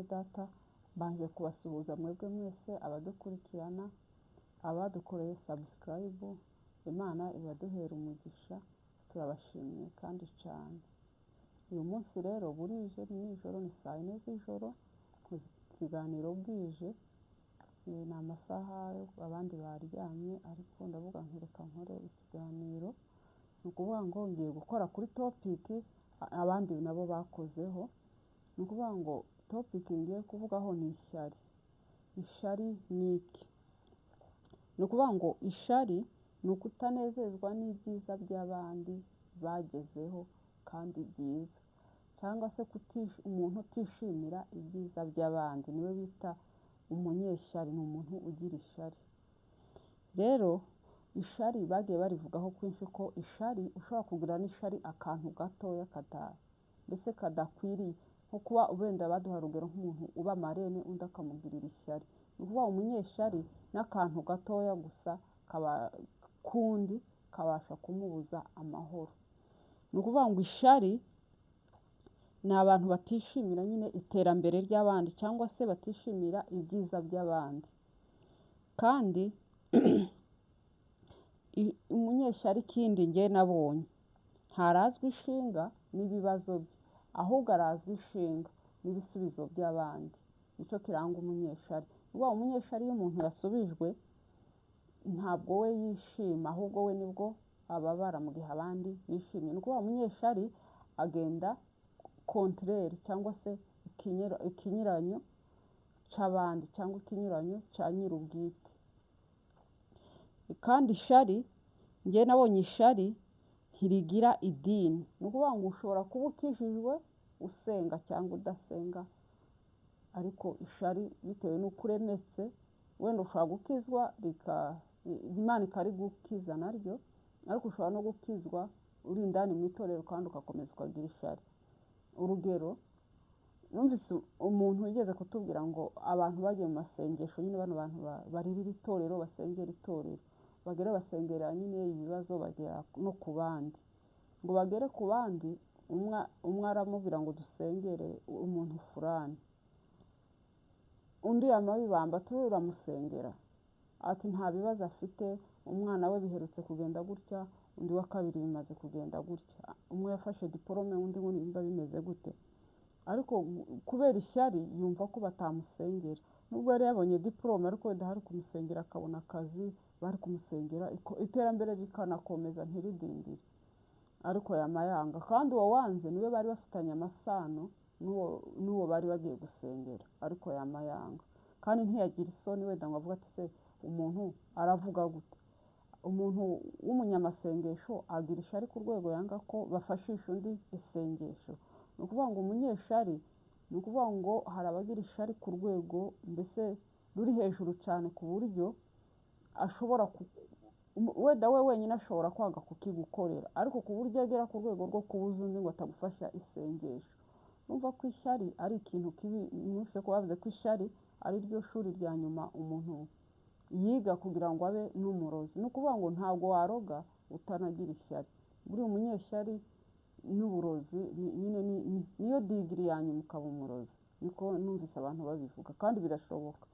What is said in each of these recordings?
data banje kubasuhuza mwebwe mwese abadukurikirana abadukoreye subscribe. Imana ibaduhera umugisha, turabashimiye kandi cyane. Uyu munsi rero burije nijoro, ni saa 4 z'ijoro, ikiganiro bwije ni amasaha abandi baryamye, ariko ndavuga nkereka nkore ikiganiro. Ni ukuvuga ngo ngiye gukora kuri topic abandi nabo bakozeho. Ni ukuvuga ngo topic ngiye kuvugaho ni ishyari. Ishyari ni iki? Ni ukuvuga ngo ishari ni ukutanezezwa n'ibyiza by'abandi bagezeho kandi byiza, cyangwa se umuntu utishimira ibyiza by'abandi niwe bita umunyeshyari. Ni umuntu ugira ishari. Rero ishari bagiye barivugaho kwinshi ko ishari ushobora kugira n'ishari akantu gatoya mbese kadakwiriye, nko kuba wenda baduha rugero nk'umuntu uba marene undi akamugirira ishyari. Ni ukuvuga umunyeshyari n'akantu gatoya gusa kundi kabasha kumubuza amahoro. Ni ukuvuga ngo ishari ni abantu batishimira nyine iterambere ry'abandi, cyangwa se batishimira ibyiza by'abandi. Kandi umunyeshyari kindi nge nabonye ntarazwi ishinga n'ibibazo bye, ahubwo arazwi ishinga n'ibisubizo by'abandi. Nicyo kiranga umunyeshyari. Uba umunyeshyari iyo umuntu yasubijwe ntabwo we yishima, ahubwo we nibwo ababara mu gihe abandi bishimye. Ni ukuvuga umunyeshyari agenda contraire, cyangwa se ikinyuranyo cy'abandi, cyangwa ikinyuranyo cya nyir'ubwite. Kandi ishari nge nabonye ishari ntirigira idini. Ni ukuvuga ngo ushobora kuba ukijijwe usenga cyangwa udasenga, ariko ishari bitewe n'uko uremetse wenda ushobora gukizwa Imana ikarigukiza naryo, ariko ushobora no gukizwa uri indani mu itorero kandi ugakomeza ukagira ishari. Urugero, numvise umuntu wigeze kutubwira ngo abantu bagiye mu masengesho, nyine bano bantu baririra itorero, basengera itorero, bagere basengera nyine ibibazo bagera no ku bandi, ngo bagere ku bandi umwe aramubwira ngo dusengere umuntu fulani, undi yamabibamba turamusengera, ati nta bibazo afite, umwana we biherutse kugenda gutya, undi wa kabiri bimaze kugenda gutya, umwe yafashe diplome undi ngo nimba bimeze gute. Ariko kubera ishyari yumva ko batamusengera, nubwo yari yabonye diplome ariko wenda hari kumusengera akabona akazi, bari kumusengera iterambere rikanakomeza ntiridindire, ariko yamayanga. Kandi uwo wanze niwe bari bafitanye amasano n'uwo bari bagiye gusengera, ariko yamayanga. Kandi ntiyagira isoni wenda ngo avuga ati se umuntu aravuga gute. Umuntu w'umunyamasengesho agira ishari ku rwego yanga ko bafashisha undi isengesho. Ni ukuvuga ngo umunyeshari, ni ukuvuga ngo hari abagira ishari ku rwego mbese ruri hejuru cyane, ku buryo ashobora wenda we wenyine ashobora kwanga kukigukorera, ariko ku buryo agera ku rwego rwo kubuza undi ngo atagufasha isengesho. Numva ko ishari ari ikintu kibi. Mwumve ko bavuze ko ishari ari ryo shuri rya nyuma umuntu yiga kugira ngo abe n'umurozi. Ni ukuvuga ngo ntabwo waroga utanagira ishyari. Buri umunyeshyari n'uburozi nyine niyo digiri ya nyuma ukaba umurozi. Niko numvise abantu babivuga, kandi birashoboka.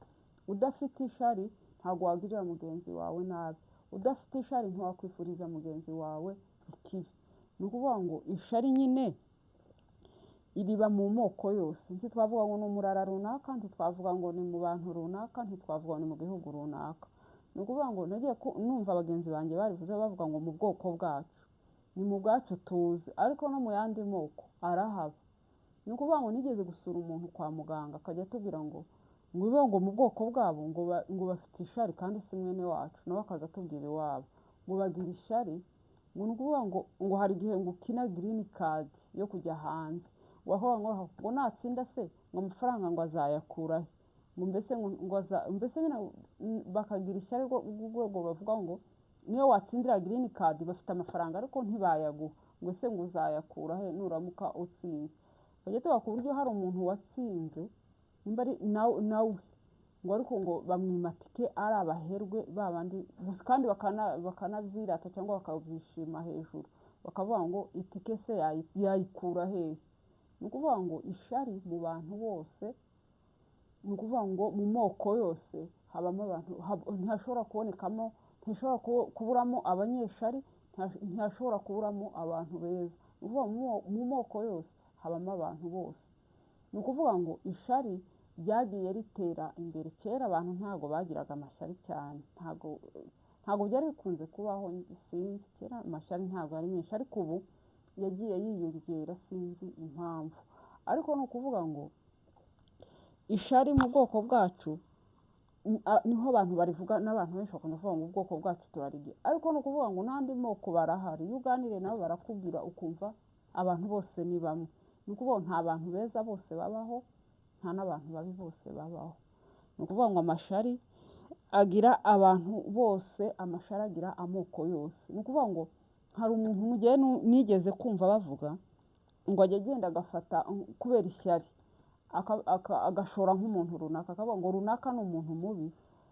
Udafite ishari ntabwo wagirira mugenzi wawe nabi. Udafite ishari ntiwakwifuriza mugenzi wawe ikibi. Ni ukuvuga ngo ishari nyine iriba mu moko yose. Ntitwavuga ngo ni umurara runaka, ntitwavuga ngo ni mu bantu runaka, ntitwavuga ngo ni mu gihugu runaka. Ni ukuvuga ngo nagiye numva abagenzi banjye barivuze bavuga ngo mu bwoko bwacu, ni mu bwacu tuzi, ariko no mu yandi moko arahaba. Ni ukuvuga ngo nigeze gusura umuntu kwa muganga akajya atubwira ngo mu bwoko bwabo ngo bafite ishari kandi si mwene wacu, nawe akaza atubwira iwabo ngo bagira ishari. Ngo ni ukuvuga ngo hari igihe ngo ukina green card yo kujya hanze, ngo natsinda se ngo amafaranga ngo azayakurahe, ngo mbese nyine bakagira ishyari rwego bavuga ngo niyo watsindira green card bafite amafaranga ariko ntibayaguha, ngo se ngo uzayakurahe nuramuka utsinze. Bajya tuba ku buryo hari umuntu watsinze nimba ari nawe ngo ariko ngo bamwimatike ari abaherwe babandi kandi bakanabyirata cyangwa bakabishima hejuru, bakavuga ngo itike se yayikura hehe. Ni ukuvuga ngo ishari mu bantu bose ni ukuvuga ngo mu moko yose habamo abantu, ntihashobora kubonekamo, ntishobora kuburamo abanyeshari, ntihashobora kuburamo abantu beza. Ni ukuvuga mu moko yose habamo abantu bose. Ni ukuvuga ngo ishari ryagiye ritera imbere. Kera abantu ntabwo bagiraga amashyari cyane, ntabwo byari bikunze kubaho, sinzi, kera amashyari ntabwo ari menshi, ariko ubu yagiye yiyongera, sinzi impamvu. Ariko ni ukuvuga ngo ishari mu bwoko bwacu niho abantu barivuga, n'abantu benshi bakunda kuvuga ngo ubwoko bwacu turarigira, ariko ni ukuvuga ngo n'andi moko barahari. Iyo uganiriye nabo barakubwira ukumva abantu bose ni bamwe. Ni ukuvuga nta bantu beza bose babaho, nta n'abantu babi bose babaho. Ni ukuvuga ngo amashari agira abantu bose, amashari agira amoko yose. Ni ukuvuga ngo hari umuntu mugiye nigeze kumva bavuga ngo ajya agenda agafata kubera ishyari agashora nk'umuntu runaka, akavuga ngo runaka ni umuntu mubi,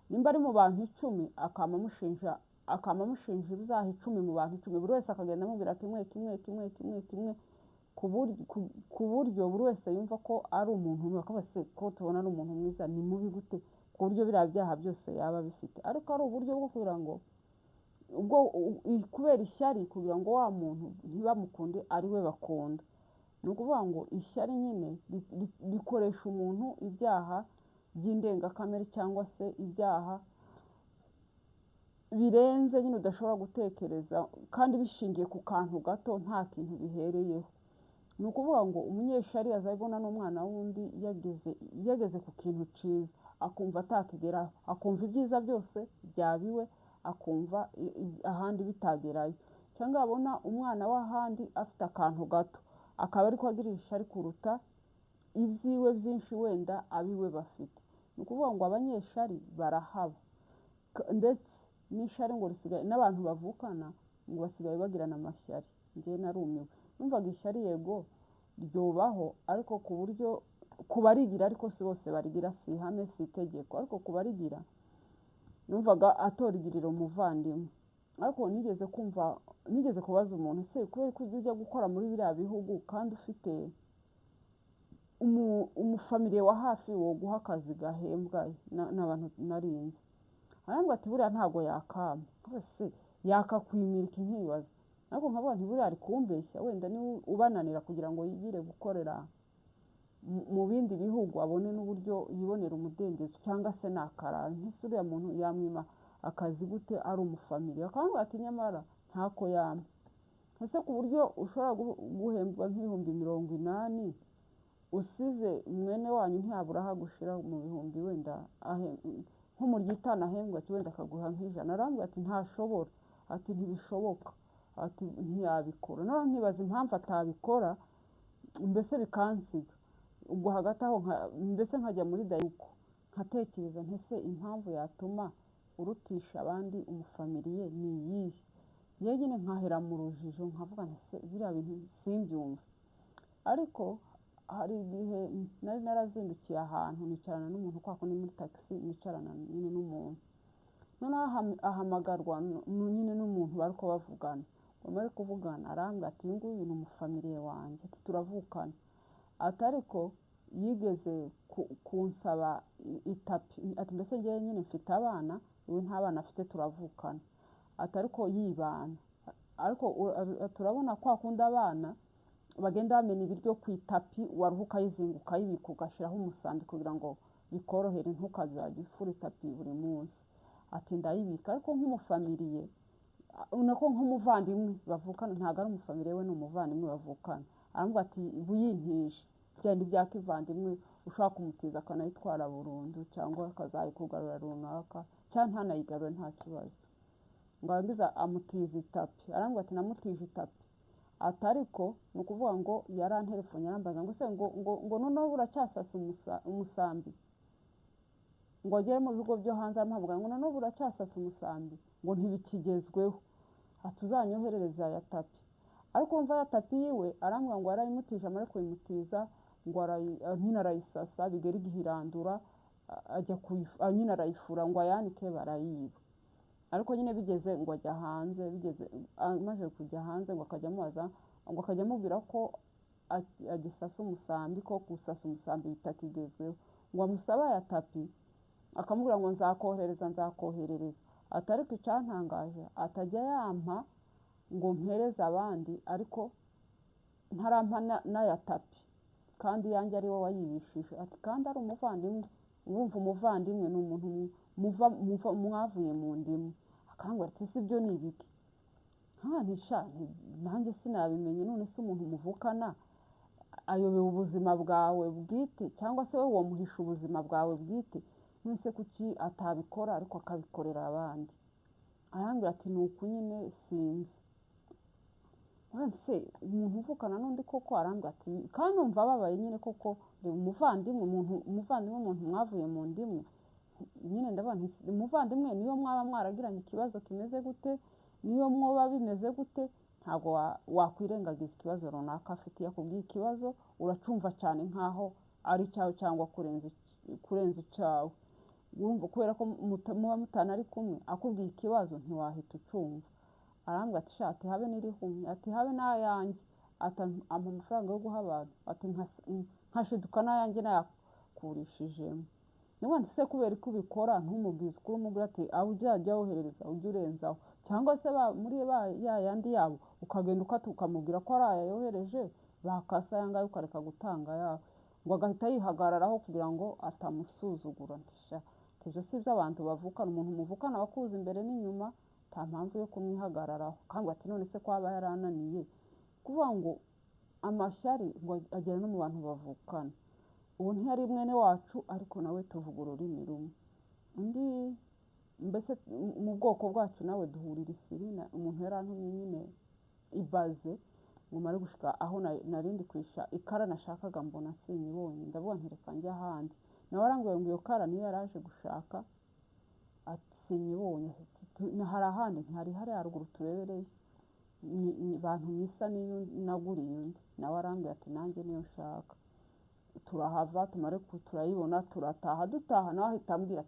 nimba ari mu bantu 10 akamushinja ibyaha 10 mu bantu 10, buri wese akagenda amubwira ati kimwe, ku buryo buri wese yumva ko ari umuntu mubi, akabase ko tubona ari umuntu mwiza, ni mubi gute ku buryo biriya byaha byose yaba bifite. Ariko ari uburyo bwo kugira ngo ubwo kubera ishyari kugira ngo wa muntu ntibamukunde ari we bakunda. Ni ukuvuga ngo ishyari nyine rikoresha umuntu ibyaha by'indengakamere cyangwa se ibyaha birenze nyine udashobora gutekereza, kandi bishingiye ku kantu gato, nta kintu bihereyeho. Ni ukuvuga ngo umunyeshari azabona n'umwana wundi yageze ku kintu cyiza, akumva atakigeraho, akumva ibyiza byose byabiwe, akumva ahandi bitagerayo. Cyangwa abona umwana w'ahandi afite akantu gato, akaba ariko agira ishari kuruta ibyiwe byinshi wenda abiwe bafite. Ni ukuvuga ngo abanyeshari barahaba, ndetse n'ishari ngo risigaye n'abantu bavukana ngo basigaye bagirana amashyari. Njye narumiwe, numvaga ishyari yego ryobaho, ariko ku buryo kubarigira, ariko si bose barigira, si ihame si itegeko, ariko kubarigira numvaga atorigirira umuvandimwe. Ariko nigeze kubaza umuntu, se kubera ko ujya gukora muri biriya bihugu kandi ufite umufamiliye wa hafi wo guha akazi gahembwa n'abantu narinze, arambwira ati buriya ntago yakama, se yakakwimirika nkibaza. Ariko nkavuga nti buriya ari kumbeshya, wenda ni ubananira kugira ngo yigire gukorera mu bindi bihugu abone n'uburyo yibonera umudendezo, cyangwa se nakarara. Ntise uriya muntu yamwima akazi gute ari umufamiliye? Akambwira ati nyamara ntako yama. Ese ku buryo ushobora guhembwa nk'ibihumbi 80, usize mwene wanyu ntiyabura hagushira mu bihumbi wenda nko mu ryitana ahembwa ati wenda akaguha nk'ijana. Arambwira ati ntashobora, ati ntibishoboka, ati ntiyabikora. Naho nkibaza impamvu atabikora, mbese bikansiga ubwo hagati aho mbese nkajya muri dayuko nkatekereza ntese impamvu yatuma urutisha abandi umufamiliye ni iyihe. Nyine nkahera mu rujijo nkavuga ntese biriya bintu simbyumva. Ariko hari igihe nari narazindukiye ahantu nicarana n'umuntu, kwa kundi muri taxi nicarana nyine n'umuntu, noneho ahamagarwa nyine n'umuntu bariko bavugana. Bamara kuvugana arambwira ati uyu nguyu ni umufamiliye wanjye, ati turavukana. Ati ariko yigeze kunsaba itapi, ati mbese njyewe nyine mfite abana, uyu nta bana afite, turavukana. Ati ariko yibana, ariko turabona kwa kundi abana bagenda bamena ibiryo ku itapi, waruhuka yizinguka yibika ugashyiraho umusambi kugira ngo bikorohere ntukazajya ufura itapi buri munsi. Ati ndayibika, ariko nk'umufamiliye unako nk'umuvandimwe bavukana, ntago ari umufamiliye we, ni umuvandimwe bavukana. Arambwira ati buyintishe byandi byakivandimwe, ushaka kumutiza akanayitwara burundu cyangwa akazayikugarura runaka, cyangwa ntanayigarure nta kibazo. Ngarangiza amutiza itapi. Arambwira ati namutije itapi. Ati ariko ni ukuvuga ngo yarantelefone yarambaza ngo se ngo noneho buracyasasa umusambi, ngo agere mu bigo byo hanze amuvuga ngo noneho buracyasasa umusambi, ngo ntibikigezweho, ati uzanyoherereza ya tapi. Ariko umva ya tapi yiwe arambwira ngo yarayimutije, amare kuyimutiza ngo nyine arayisasa, bigera igihe irandura, ajya nyine arayifura ngo ayanike barayiba. Ariko nyine bigeze ngo ajya hanze, bigeze amaze kujya hanze ngo akajya amubaza, ngo akajya amubwira ko agisasa umusambi ko gusasa umusambi bitakigezweho ngo amusaba ya tapi akamubwira ngo nzakoherereza atariko icyantangaje atajya yampa ngo mpereze abandi ariko ntarampa n'aya tapi kandi yanjye ari we wayibishije ati kandi ari umuvandimwe urumva umuvandimwe ni umuntu mwavuye mu ndimu akangwa ati si byo ni ibiki nanjye sinabimenye none se umuntu muvukana ayobewe ubuzima bwawe bwite cyangwa se wowe wamuhisha ubuzima bwawe bwite none kuki atabikora ariko akabikorera abandi arambwira ati ni uku nyine sinzi se umuntu uvukana n'undi koko arambwira ati kandi umva ababaye nyine koko umuvandimwe umuntu mwavuye mu ndimu nyine ndabona umuvandimwe niyo mwaba mwaragiranye ikibazo kimeze gute niyo mwoba bimeze gute ntabwo wakwirengagiza ikibazo runaka afite yakubwiye ikibazo uracumva cyane nkaho ari cyawe cyangwa kurenza icyawe kubera ko muba mutanari kumwe akubwiye ikibazo ntiwahita ucumva arambwira ati shati habe n'irihumye ati habe n'ayanjye ampa amafaranga yo guha abantu ati nkashiduka n'ayanjye nayakurishijemo n'ubundi se kubera ko ubikora ntumubwize ukuri umubwira ati aho uzajya woherereza ujye urenzaho cyangwa se muri yandi yabo ukagenda ukamubwira ko ari aya yohereje bakasa yangaye ukareka gutanga yawe ngo agahita yihagararaho kugira ngo atamusuzugura ibyo si byo abantu bavukana umuntu muvukana wakuza imbere n'inyuma nta mpamvu yo kumwihagararaho kandi ati none se ko aba yarananiye kuvuga ngo amashyari ngo agera no mu bantu bavukana ubu ntiyari mwene wacu ariko nawe tuvuga ururimi rumwe undi mbese mu bwoko bwacu nawe duhurira isirina umuntu yarantumye nyine ibaze ngo mare gushika aho narindi kwisha ikara nashakaga mbona sinyibonye ndabona ntereka njya ahandi nawe arambwira ngo iyo kara niyo yaraje gushaka ati sinyibonye hari ahandi ntihari haruguru turebereye abantu misa niyo naguriye undi nawe arambwira ati nanjye niyo nshaka turahava tumare turayibona turataha dutaha nawe ahita ambwira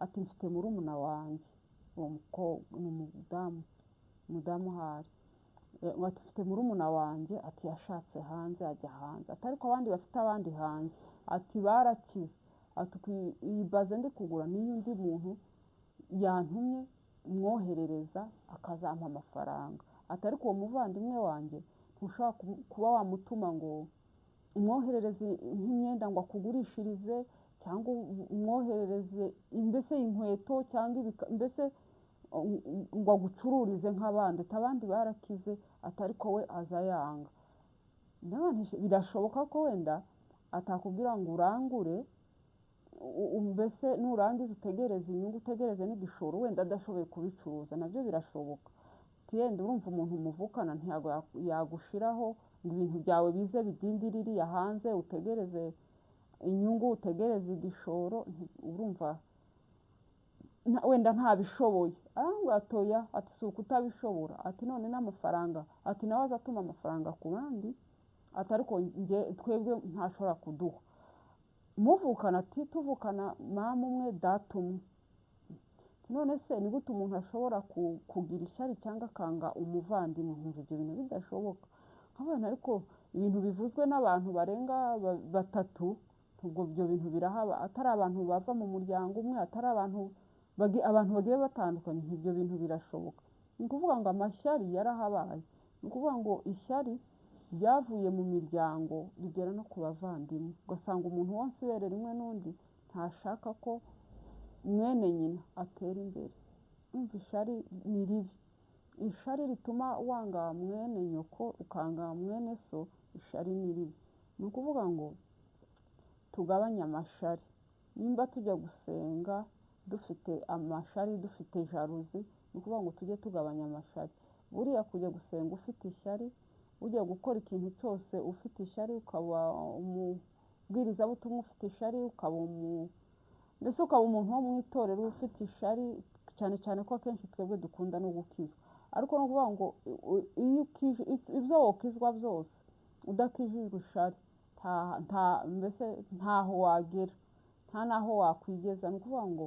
ati mfite murumuna wanjye uwo mukobwa ni umudamu hari ati mfite murumuna wanjye ati yashatse hanze ajya hanze atari ko abandi bafite abandi hanze ati barakize ati iyi baze ndi kugura niyo undi muntu yantumye mwoherereza akazampa amafaranga atari ko uwo muvandimwe wanjye ntushobora kuba wamutuma ngo umwoherereze nk'imyenda ngo akugurishirize cyangwa umwoherereze mbese inkweto cyangwa mbese ngo agucururize nk'abandi abandi barakize atari ko we aza yanga birashoboka ko wenda atakubwira ngo urangure mbese nurangiza utegereze inyungu utegereze n'igishoro wenda adashoboye kubicuruza nabyo birashoboka tiyenda urumva umuntu muvukana ntiyago yagushiraho ngo ibintu byawe bize bidindiririya hanze utegereze inyungu utegereze igishoro urumva wenda ntabishoboye arambwira atoya ati si ukutabishobora ati none n'amafaranga ati nawe azatuma amafaranga ku bandi atari ko twebwe ntashobora kuduha muvukana ati tuvukana mama umwe data umwe none se ni gute umuntu ashobora kugira ishyari cyangwa akanga umuvandimwe nkumva ibyo bintu bidashoboka nk'abana ariko ibintu bivuzwe n'abantu barenga batatu ubwo ibyo bintu birahaba atari abantu bava mu muryango umwe atari abantu bagiye batandukanye ibyo bintu birashoboka ni ukuvuga ngo amashyari yarahabaye ni ukuvuga ngo ishyari ryavuye mu miryango rigera no ku bavandimwe ugasanga umuntu wose ibere rimwe n'undi ntashaka ko mwene nyina atera imbere umva ishari ni ribi ishari rituma wanga mwene nyoko ukanga mwene so ishari ni ribi ni ukuvuga ngo tugabanye amashari nimba tujya gusenga dufite amashari dufite jaruzi ni ukuvuga ngo tujye tugabanya amashari buriya kujya gusenga ufite ishyari ujya gukora ikintu cyose ufite ishyari ukaba umubwirizabutumwa ufite ishyari mbese ukaba umuntu wo mu itorero ufite ishyari cyane cyane ko akenshi twebwe dukunda no gukizwa ariko no kuvuga ngo ibyo wokizwa byose udakijijwe ishari mbese ntaho wagera nta naho wakwigeza ni ukuvuga ngo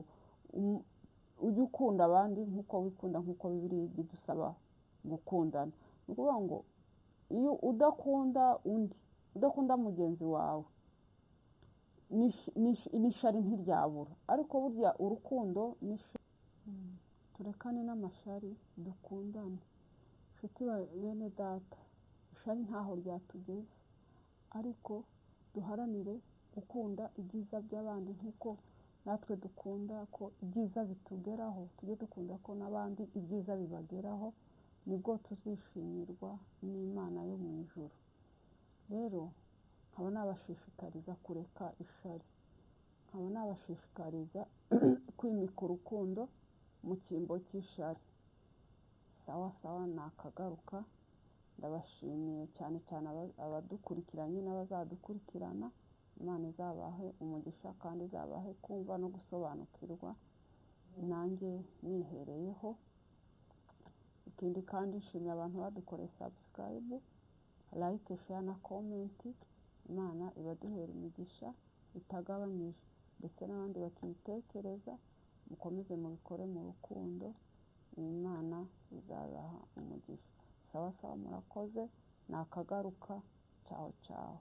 ujye ukunda abandi nk'uko wikunda nk'uko bibiri bidusaba gukundana ni ukuvuga ngo iyo udakunda undi udakunda mugenzi wawe n'ishari ntiryabura, ariko burya urukundo turekane n'amashari dukundane. Nshuti bene data, ishari ntaho ryatugeze, ariko duharanire gukunda ibyiza by'abandi nk'uko natwe dukunda ko ibyiza bitugeraho, tujye dukunda ko n'abandi ibyiza bibageraho, nibwo tuzishimirwa n'Imana yo mu ijuru. Rero nkaba nabashishikariza kureka ishari, nkaba nabashishikariza kwimika urukundo mu cyimbo cy'ishari. Sawa sawa, nakagaruka. Ndabashimiye cyane cyane abadukurikiranye n'abazadukurikirana. Imana izabahe umugisha kandi izabahe kumva no gusobanukirwa nanjye nihereyeho. Ikindi kandi nshimiye abantu badukoreye subscribe, like, share na comment. Imana ibaduhera imigisha itagabanyije, ndetse n'abandi bakitekereza mukomeze mubikore mu rukundo, Imana izabaha umugisha. Sawa sawa, murakoze, nakagaruka. Ciao ciao.